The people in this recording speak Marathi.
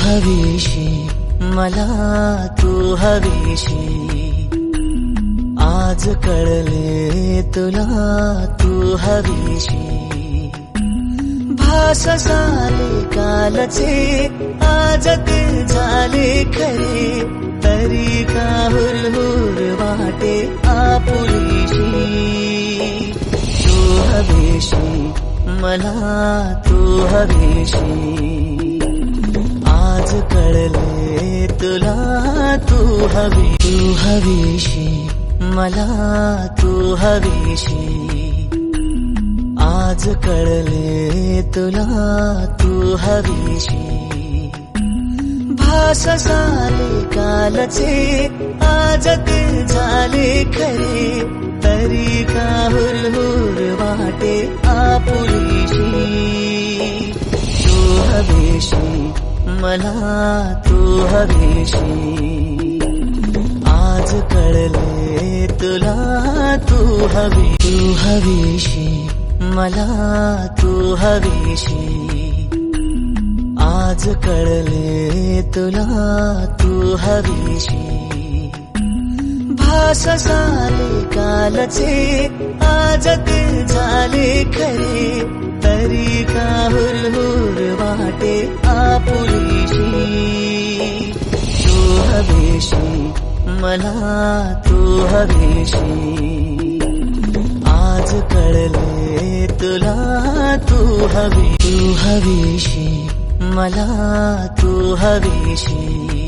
हवीशी मला तू हवीशी आज कळले तुला तू हवीशी भास झाले कालचे आज ते झाले खरे तरी का हुरहुर वाटे आपुलीशी तू हवीशी मला तू हवीशी आज कळले तुला तू हवीशी मला तू हवीशी आज कळले तुला तू हवीशी भास झाले कालचे आज ते झाले खरे तरी का हुरहुर वाटे आपुलीशी तू हवीशी मला तू हवीशी आज कळले तुला तू हवीशी मला तू हवीशी आज कळले तुला तू हवीशी भास झाले कालचे आज ते झाले खरे तरी का हुरहुर वाटे आपुलीशी तू हवीशी मला तू हवीशी आज कळले तुला तू हवीशी मला तू हवीशी